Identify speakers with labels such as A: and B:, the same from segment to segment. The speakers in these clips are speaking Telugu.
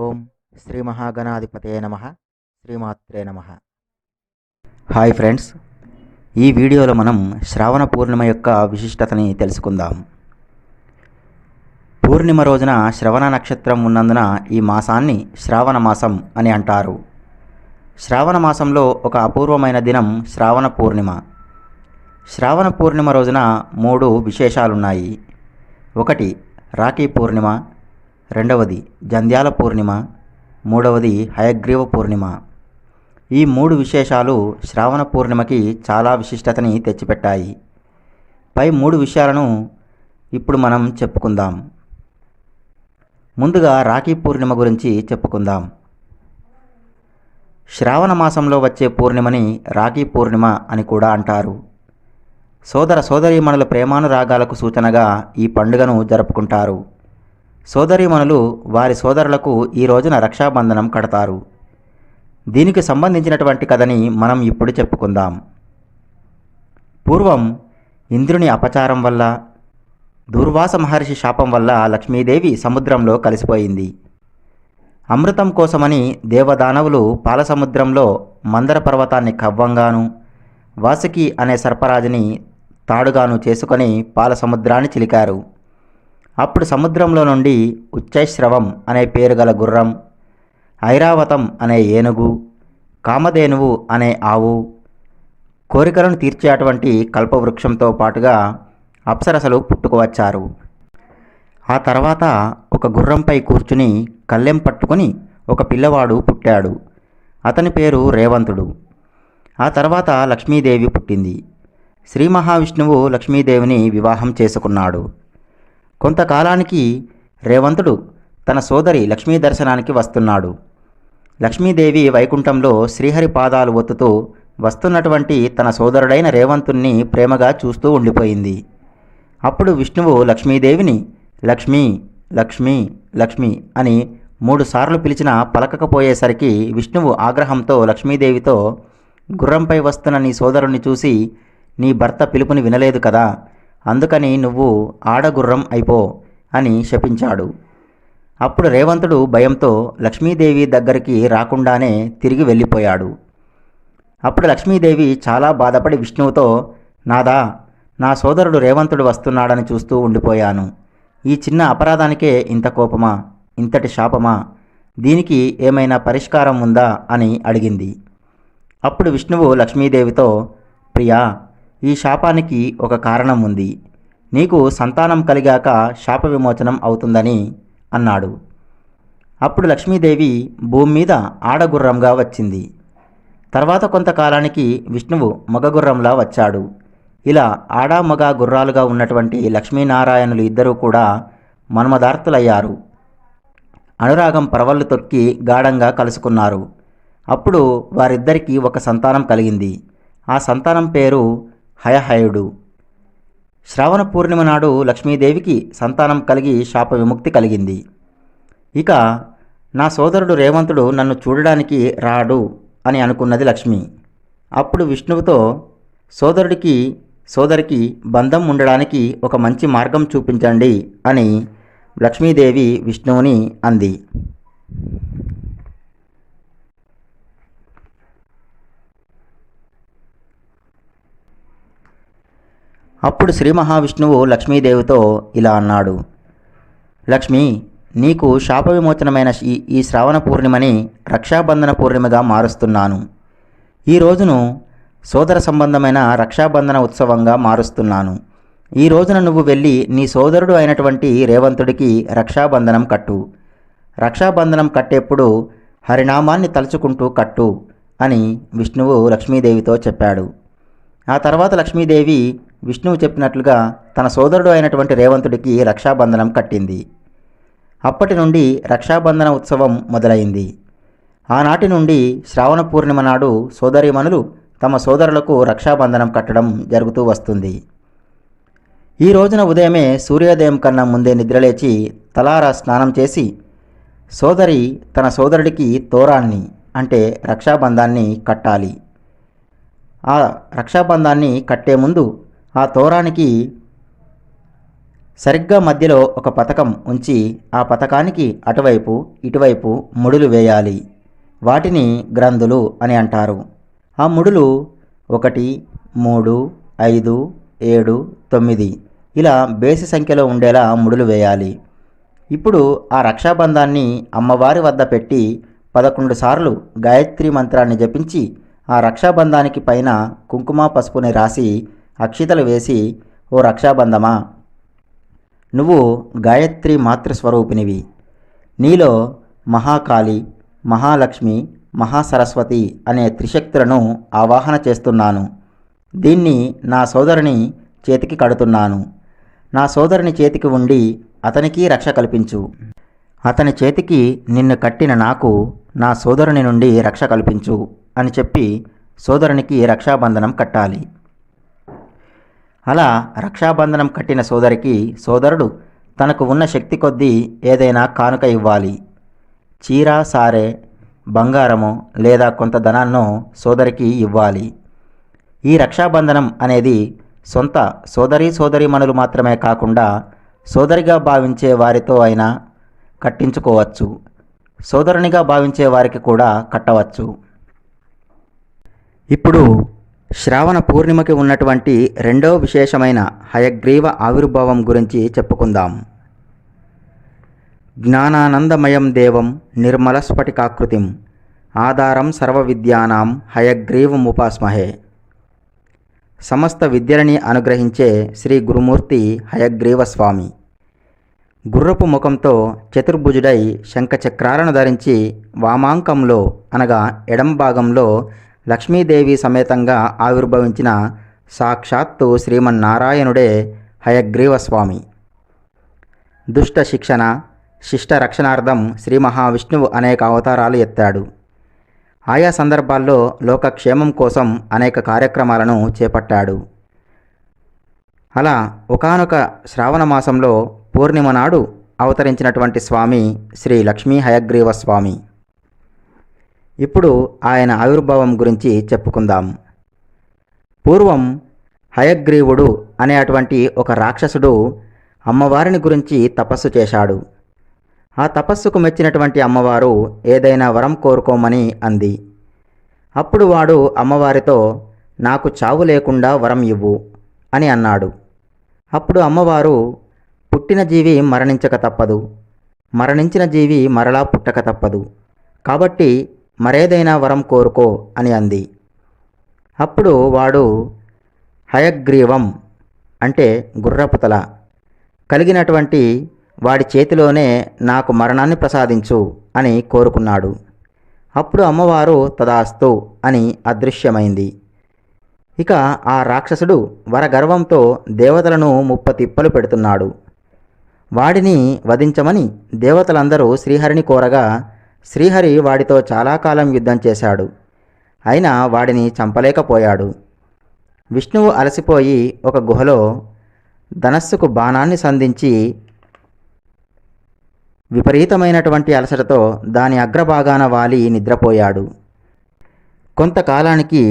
A: ఓం శ్రీ మహాగణాధిపతయే నమః. శ్రీమాత్రే నమః. హాయ్ ఫ్రెండ్స్, ఈ వీడియోలో మనం శ్రావణ పూర్ణిమ యొక్క విశిష్టతని తెలుసుకుందాం. పూర్ణిమ రోజున శ్రవణ నక్షత్రం ఉన్నందున ఈ మాసాన్ని శ్రావణ మాసం అని అంటారు. శ్రావణ మాసంలో ఒక అపూర్వమైన దినం శ్రావణ పూర్ణిమ. శ్రావణ పూర్ణిమ రోజున 3 విశేషాలున్నాయి. ఒకటి రాఖీ పూర్ణిమ, రెండవది జంధ్యాల పూర్ణిమ, మూడవది హయగ్రీవ పూర్ణిమ. ఈ 3 విశేషాలు శ్రావణ పూర్ణిమకి చాలా విశిష్టతని తెచ్చిపెట్టాయి. పై 3 విషయాలను ఇప్పుడు మనం చెప్పుకుందాం. ముందుగా రాఖీ పూర్ణిమ గురించి చెప్పుకుందాం. శ్రావణ మాసంలో వచ్చే పూర్ణిమని రాఖీ పూర్ణిమ అని కూడా అంటారు. సోదర సోదరీమణుల ప్రేమానురాగాలకు సూచనగా ఈ పండుగను జరుపుకుంటారు. సోదరీమణులు వారి సోదరులకు ఈ రోజున రక్షాబంధనం కడతారు. దీనికి సంబంధించినటువంటి కథని మనం ఇప్పుడు చెప్పుకుందాం. పూర్వం ఇంద్రుని అపచారం వల్ల, దూర్వాస మహర్షి శాపం వల్ల లక్ష్మీదేవి సముద్రంలో కలిసిపోయింది. అమృతం కోసమని దేవదానవులు పాలసముద్రంలో మందర పర్వతాన్ని కవ్వంగాను, వాసుకి అనే సర్పరాజుని తాడుగాను చేసుకొని పాలసముద్రాన్ని చిలికారు. అప్పుడు సముద్రంలో నుండి ఉచ్చైశ్రవం అనే పేరు గల గుర్రం, ఐరావతం అనే ఏనుగు, కామధేనువు అనే ఆవు, కోరికలను తీర్చేటువంటి కల్పవృక్షంతో పాటుగా అప్సరసలు పుట్టుకువచ్చారు. ఆ తర్వాత ఒక గుర్రంపై కూర్చుని కళ్ళెం పట్టుకుని ఒక పిల్లవాడు పుట్టాడు. అతని పేరు రేవంతుడు. ఆ తర్వాత లక్ష్మీదేవి పుట్టింది. శ్రీ మహావిష్ణువు లక్ష్మీదేవిని వివాహం చేసుకున్నాడు. కొంతకాలానికి రేవంతుడు తన సోదరి లక్ష్మీ దర్శనానికి వస్తున్నాడు. లక్ష్మీదేవి వైకుంఠంలో శ్రీహరి పాదాలు ఒత్తుతూ వస్తున్నటువంటి తన సోదరుడైన రేవంతుణ్ణి ప్రేమగా చూస్తూ ఉండిపోయింది. అప్పుడు విష్ణువు లక్ష్మీదేవిని లక్ష్మీ లక్ష్మీ లక్ష్మి అని 3 సార్లు పిలిచినా పలకకపోయేసరికి విష్ణువు ఆగ్రహంతో లక్ష్మీదేవితో, గుర్రంపై వస్తున్న నీ సోదరుణ్ణి చూసి నీ భర్త పిలుపుని వినలేదు కదా, అందుకని నువ్వు ఆడగుర్రం అయిపో అని శపించాడు. అప్పుడు రేవంతుడు భయంతో లక్ష్మీదేవి దగ్గరికి రాకుండానే తిరిగి వెళ్ళిపోయాడు. అప్పుడు లక్ష్మీదేవి చాలా బాధపడి విష్ణువుతో, నాదా, నా సోదరుడు రేవంతుడు వస్తున్నాడని చూస్తూ ఉండిపోయాను. ఈ చిన్న అపరాధానికే ఇంత కోపమా, ఇంతటి శాపమా? దీనికి ఏమైనా పరిష్కారం ఉందా అని అడిగింది. అప్పుడు విష్ణువు లక్ష్మీదేవితో, ప్రియా, ఈ శాపానికి ఒక కారణం ఉంది. నీకు సంతానం కలిగాక శాప విమోచనం అవుతుందని అన్నాడు. అప్పుడు లక్ష్మీదేవి భూమి మీద ఆడగుర్రంగా వచ్చింది. తర్వాత కొంతకాలానికి విష్ణువు మగగుర్రంలా వచ్చాడు. ఇలా ఆడ మగ గుర్రాలుగా ఉన్నటువంటి లక్ష్మీనారాయణులు ఇద్దరూ కూడా మన్మదార్తులయ్యారు. అనురాగం పరవళ్ళు తొక్కి గాఢంగా కలుసుకున్నారు. అప్పుడు వారిద్దరికీ ఒక సంతానం కలిగింది. ఆ సంతానం పేరు హయహయుడు. శ్రావణ పూర్ణిమ నాడు లక్ష్మీదేవికి సంతానం కలిగి శాప విముక్తి కలిగింది. ఇక నా సోదరుడు రేవంతుడు నన్ను చూడడానికి రాడు అని అనుకున్నది లక్ష్మి. అప్పుడు విష్ణువుతో, సోదరికి బంధం ఉండడానికి ఒక మంచి మార్గం చూపించండి అని లక్ష్మీదేవి విష్ణువుని అంది. అప్పుడు శ్రీ మహావిష్ణువు లక్ష్మీదేవితో ఇలా అన్నాడు, లక్ష్మి, నీకు శాప విమోచనమైన ఈ శ్రావణ పూర్ణిమని రక్షాబంధన పూర్ణిమగా మారుస్తున్నాను. ఈ రోజును సోదర సంబంధమైన రక్షాబంధన ఉత్సవంగా మారుస్తున్నాను. ఈ రోజున నువ్వు వెళ్ళి నీ సోదరుడు అయినటువంటి రేవంతుడికి రక్షాబంధనం కట్టు. రక్షాబంధనం కట్టేప్పుడు హరినామాన్ని తలుచుకుంటూ కట్టు అని విష్ణువు లక్ష్మీదేవితో చెప్పాడు. ఆ తర్వాత లక్ష్మీదేవి విష్ణువు చెప్పినట్లుగా తన సోదరుడు అయినటువంటి రేవంతుడికి రక్షాబంధనం కట్టింది. అప్పటి నుండి రక్షాబంధన ఉత్సవం మొదలైంది. ఆనాటి నుండి శ్రావణ పూర్ణిమ నాడు సోదరీమణులు తమ సోదరులకు రక్షాబంధనం కట్టడం జరుగుతూ వస్తుంది. ఈ రోజున ఉదయమే సూర్యోదయం కన్నా ముందే నిద్రలేచి తలారా స్నానం చేసి సోదరి తన సోదరుడికి తోరాన్ని అంటే రక్షాబంధాన్ని కట్టాలి. ఆ రక్షాబంధాన్ని కట్టే ముందు ఆ తోరానికి సరిగ్గా మధ్యలో ఒక పతకం ఉంచి ఆ పతకానికి అటువైపు ఇటువైపు ముడులు వేయాలి. వాటిని గ్రంథులు అని అంటారు. ఆ ముడులు 1, 3, 5, 7, 9 ఇలా బేసి సంఖ్యలో ఉండేలా ముడులు వేయాలి. ఇప్పుడు ఆ రక్షాబంధాన్ని అమ్మవారి వద్ద పెట్టి 11 సార్లు గాయత్రి మంత్రాన్ని జపించి ఆ రక్షాబంధానికి పైన కుంకుమ పసుపుని రాసి అక్షితలు వేసి, ఓ రక్షాబంధమా, నువ్వు గాయత్రి మాతృస్వరూపినివి. నీలో మహాకాళి, మహాలక్ష్మి, మహాసరస్వతి అనే త్రిశక్తులను ఆవాహన చేస్తున్నాను. దీన్ని నా సోదరుని చేతికి కడుతున్నాను. నా సోదరుని చేతికి ఉండి అతనికి రక్ష కల్పించు. అతని చేతికి నిన్ను కట్టిన నాకు నా సోదరుని నుండి రక్ష కల్పించు అని చెప్పి సోదరునికి రక్షాబంధనం కట్టాలి. అలా రక్షాబంధనం కట్టిన సోదరికి సోదరుడు తనకు ఉన్న శక్తి కొద్దీ ఏదైనా కానుక ఇవ్వాలి. చీర, సారె, బంగారము లేదా కొంత ధనాన్నో సోదరికి ఇవ్వాలి. ఈ రక్షాబంధనం అనేది సొంత సోదరీమణులు మాత్రమే కాకుండా సోదరిగా భావించే వారితో అయినా కట్టించుకోవచ్చు. సోదరునిగా భావించే వారికి కూడా కట్టవచ్చు. ఇప్పుడు శ్రావణ పూర్ణిమకి ఉన్నటువంటి రెండో విశేషమైన హయగ్రీవ ఆవిర్భావం గురించి చెప్పుకుందాం. జ్ఞానానందమయం దేవం నిర్మలస్ఫటికాకృతిం ఆధారం సర్వవిద్యానాం హయగ్రీవముపాస్మహే. సమస్త విద్యలని అనుగ్రహించే శ్రీ గురుమూర్తి హయగ్రీవ స్వామి గుర్రపు ముఖంతో చతుర్భుజుడై శంఖచక్రాలను ధరించి వామాంకంలో అనగా ఎడం భాగంలో లక్ష్మీదేవి సమేతంగా ఆవిర్భవించిన సాక్షాత్తు శ్రీమన్నారాయణుడే హయగ్రీవ స్వామి. దుష్ట శిక్షణ, శిష్ట రక్షణార్థం శ్రీ మహావిష్ణువు అనేక అవతారాలు ఎత్తాడు. ఆయా సందర్భాల్లో లోకక్షేమం కోసం అనేక కార్యక్రమాలను చేపట్టాడు. అలా ఒకానొక శ్రావణ మాసంలో పూర్ణిమ నాడు అవతరించినటువంటి స్వామి శ్రీ లక్ష్మీ హయగ్రీవ స్వామి. ఇప్పుడు ఆయన ఆవిర్భావం గురించి చెప్పుకుందాం. పూర్వం హయగ్రీవుడు అనే అటువంటి ఒక రాక్షసుడు అమ్మవారిని గురించి తపస్సు చేశాడు. ఆ తపస్సుకు మెచ్చినటువంటి అమ్మవారు ఏదైనా వరం కోరుకోమని అంది. అప్పుడు వాడు అమ్మవారితో, నాకు చావు లేకుండా వరం ఇవ్వు అని అన్నాడు. అప్పుడు అమ్మవారు, పుట్టిన జీవి మరణించక తప్పదు, మరణించిన జీవి మరలా పుట్టక తప్పదు, కాబట్టి మరేదైనా వరం కోరుకో అని అంది. అప్పుడు వాడు హయగ్రీవం అంటే గుర్రపుతల కలిగినటువంటి వాడి చేతిలోనే నాకు మరణాన్ని ప్రసాదించు అని కోరుకున్నాడు. అప్పుడు అమ్మవారు తదాస్తు అని అదృశ్యమైంది. ఇక ఆ రాక్షసుడు వరగర్వంతో దేవతలను ముప్పతిప్పలు పెడుతున్నాడు. వాడిని వధించమని దేవతలందరూ శ్రీహరిని కోరగా శ్రీహరి వాడితో చాలా కాలం యుద్ధం చేశాడు. అయినా వాడిని చంపలేకపోయాడు. విష్ణువు అలసిపోయి ఒక గుహలో ధనస్సుకు బాణాన్ని సంధించి విపరీతమైనటువంటి అలసటతో దాని అగ్రభాగాన వాలి నిద్రపోయాడు. కొంతకాలానికి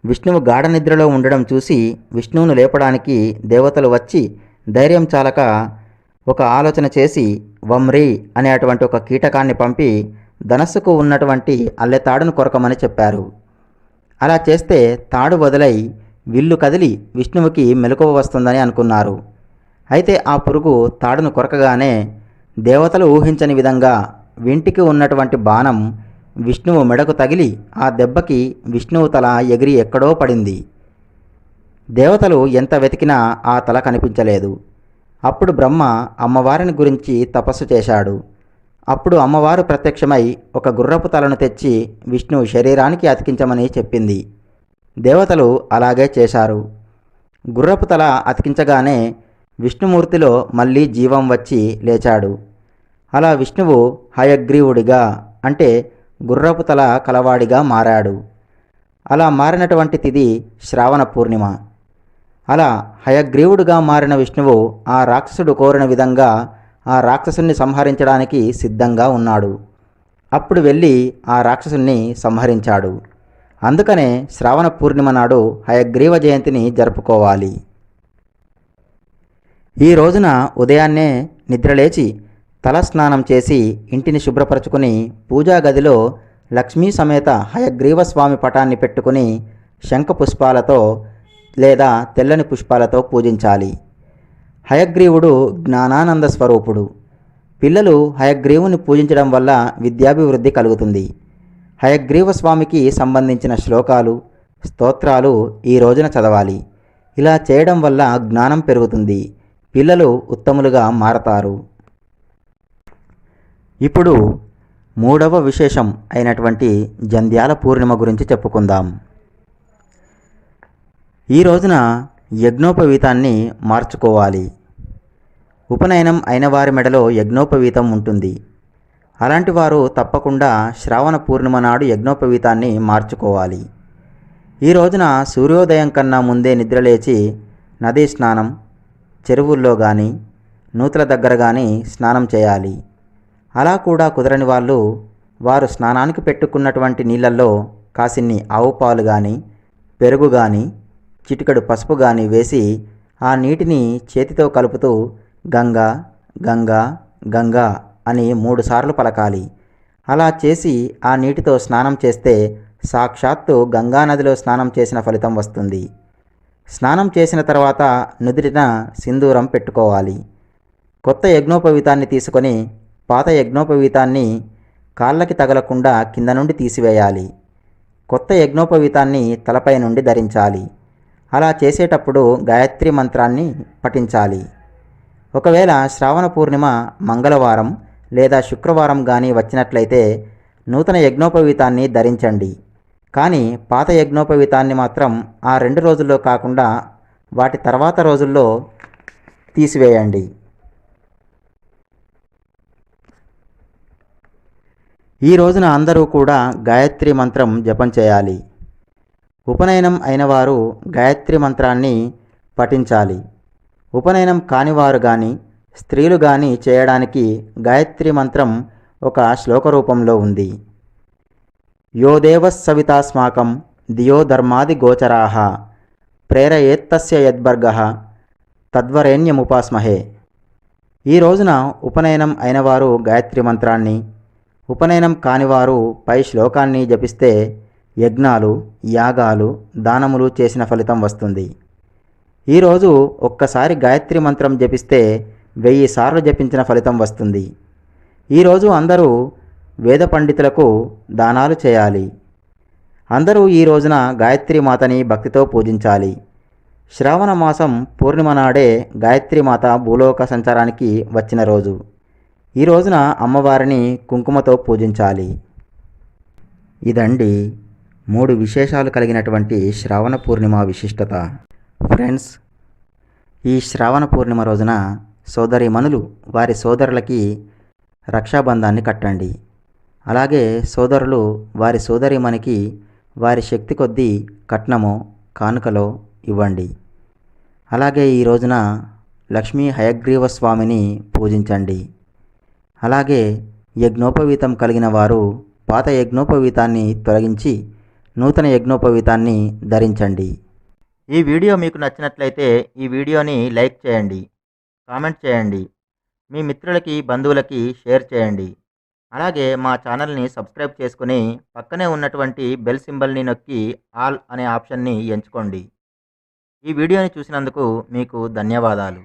A: విష్ణువు గాఢ నిద్రలో ఉండడం చూసి విష్ణువును లేపడానికి దేవతలు వచ్చి ధైర్యం చాలక ఒక ఆలోచన చేసి వమ్రి అనే అటువంటి ఒక కీటకాన్ని పంపి ధనస్సుకు ఉన్నటువంటి అల్లెతాడును కొరకమని చెప్పారు. అలా చేస్తే తాడు వదిలై విల్లు కదిలి విష్ణువుకి మెలకువ వస్తుందని అనుకున్నారు. అయితే ఆ పురుగు తాడును కొరకగానే దేవతలు ఊహించని విధంగా వింటికి ఉన్నటువంటి బాణం విష్ణువు మెడకు తగిలి ఆ దెబ్బకి విష్ణువు తల ఎగిరి ఎక్కడో పడింది. దేవతలు ఎంత వెతికినా ఆ తల కనిపించలేదు. అప్పుడు బ్రహ్మ అమ్మవారిని గురించి తపస్సు చేశాడు. అప్పుడు అమ్మవారు ప్రత్యక్షమై ఒక గుర్రపు తలను తెచ్చి విష్ణువు శరీరానికి అతికించమని చెప్పింది. దేవతలు అలాగే చేశారు. గుర్రపు తల అతికించగానే విష్ణుమూర్తిలో మళ్ళీ జీవం వచ్చి లేచాడు. అలా విష్ణువు హయగ్రీవుడిగా అంటే గుర్రపు తల కలవాడిగా మారాడు. అలా మారినటువంటి తిథి శ్రావణ పూర్ణిమ. అలా హయగ్రీవుడిగా మారిన విష్ణువు ఆ రాక్షసుడు కోరిన విధంగా ఆ రాక్షసుని సంహరించడానికి సిద్ధంగా ఉన్నాడు. అప్పుడు వెళ్ళి ఆ రాక్షసుని సంహరించాడు. అందుకనే శ్రావణ పూర్ణిమ నాడు హయగ్రీవ జయంతిని జరుపుకోవాలి. ఈ రోజున ఉదయాన్నే నిద్రలేచి తలస్నానం చేసి ఇంటిని శుభ్రపరచుకుని పూజా గదిలో లక్ష్మీ సమేత హయగ్రీవ స్వామి పటాన్ని పెట్టుకుని శంఖ పుష్పాలతో లేదా తెల్లని పుష్పాలతో పూజించాలి. హయగ్రీవుడు జ్ఞానానంద స్వరూపుడు. పిల్లలు హయగ్రీవుని పూజించడం వల్ల విద్యాభివృద్ధి కలుగుతుంది. హయగ్రీవ స్వామికి సంబంధించిన శ్లోకాలు, స్తోత్రాలు ఈ రోజున చదవాలి. ఇలా చేయడం వల్ల జ్ఞానం పెరుగుతుంది. పిల్లలు ఉత్తములుగా మారతారు. ఇప్పుడు మూడవ విశేషం అయినటువంటి జంధ్యాల పూర్ణిమ గురించి చెప్పుకుందాం. ఈ రోజున యజ్ఞోపవీతాన్ని మార్చుకోవాలి. ఉపనయనం అయిన వారి మెడలో యజ్ఞోపవీతం ఉంటుంది. అలాంటి వారు తప్పకుండా శ్రావణ పూర్ణిమ నాడు యజ్ఞోపవీతాన్ని మార్చుకోవాలి. ఈ రోజున సూర్యోదయం కన్నా ముందే నిద్రలేచి నదీ స్నానం, చెరువుల్లో కానీ నూతుల దగ్గర కానీ స్నానం చేయాలి. అలా కూడా కుదరని వాళ్ళు వారు స్నానానికి పెట్టుకున్నటువంటి నీళ్ళల్లో కాసిన్ని ఆవు పాలు కానీ పెరుగు కానీ చిటికెడు పసుపు కానీ వేసి ఆ నీటిని చేతితో కలుపుతూ గంగా గంగా గంగా అని 3 సార్లు పలకాలి. అలా చేసి ఆ నీటితో స్నానం చేస్తే సాక్షాత్తు గంగానదిలో స్నానం చేసిన ఫలితం వస్తుంది. స్నానం చేసిన తర్వాత నుదిటిన సింధూరం పెట్టుకోవాలి. కొత్త యజ్ఞోపవీతాన్ని తీసుకొని పాత యజ్ఞోపవీతాన్ని కాళ్ళకి తగలకుండా కింద నుండి తీసివేయాలి. కొత్త యజ్ఞోపవీతాన్ని తలపై నుండి ధరించాలి. అలా చేసేటప్పుడు గాయత్రి మంత్రాన్ని పఠించాలి. ఒకవేళ శ్రావణ పూర్ణిమ మంగళవారం లేదా శుక్రవారం కానీ వచ్చినట్లయితే నూతన యజ్ఞోపవీతాన్ని ధరించండి. కానీ పాత యజ్ఞోపవీతాన్ని మాత్రం ఆ 2 రోజుల్లో కాకుండా వాటి తర్వాత రోజుల్లో తీసివేయండి. ఈ రోజున అందరూ కూడా గాయత్రి మంత్రం జపం చేయాలి. ఉపనయనం అయిన వారు గాయత్రి మంత్రాన్ని పఠించాలి. ఉపనయనం కానివారు కానీ స్త్రీలు కానీ చేయడానికి గాయత్రి మంత్రం ఒక శ్లోక రూపంలో ఉంది. యో దేవః సవితాస్మాకం ధియో ధర్మాది గోచరాః ప్రేరయేత్తస్య యద్భర్గః తద్వరేణ్యముపాస్మహే. ఈ రోజున ఉపనయనం అయినవారు గాయత్రి మంత్రాన్ని, ఉపనయనం కానివారు పై శ్లోకాన్ని జపిస్తే యజ్ఞాలు, యాగాలు, దానములు చేసిన ఫలితం వస్తుంది. ఈరోజు ఒక్కసారి గాయత్రి మంత్రం జపిస్తే 1000 సార్లు జపించిన ఫలితం వస్తుంది. ఈరోజు అందరూ వేద పండితులకు దానాలు చేయాలి. అందరూ ఈ రోజున గాయత్రి మాతని భక్తితో పూజించాలి. శ్రావణ మాసం పూర్ణిమ నాడే గాయత్రి మాత భూలోక సంచారానికి వచ్చిన రోజు. ఈ రోజున అమ్మవారిని కుంకుమతో పూజించాలి. ఇదండి 3 విశేషాలు కలిగినటువంటి శ్రావణ పూర్ణిమ విశిష్టత. ఫ్రెండ్స్, ఈ శ్రావణ పూర్ణిమ రోజున సోదరీమణులు వారి సోదరులకి రక్షాబంధాన్ని కట్టండి. అలాగే సోదరులు వారి సోదరీమణికి వారి శక్తి కొద్దీ కట్నమో కానుకలో ఇవ్వండి. అలాగే ఈ రోజున లక్ష్మీ హయగ్రీవ స్వామిని పూజించండి. అలాగే యజ్ఞోపవీతం కలిగిన వారు పాత యజ్ఞోపవీతాన్ని తొలగించి నూతన యజ్ఞోపవీతాన్ని ధరించండి. ఈ వీడియో మీకు నచ్చినట్లయితే ఈ వీడియోని లైక్ చేయండి, కామెంట్ చేయండి, మీ మిత్రులకి బంధువులకి షేర్ చేయండి. అలాగే మా ఛానల్ని సబ్స్క్రైబ్ చేసుకుని పక్కనే ఉన్నటువంటి బెల్ సింబల్ని నొక్కి ఆల్ అనే ఆప్షన్ని ఎంచుకోండి. ఈ వీడియోని చూసినందుకు మీకు ధన్యవాదాలు.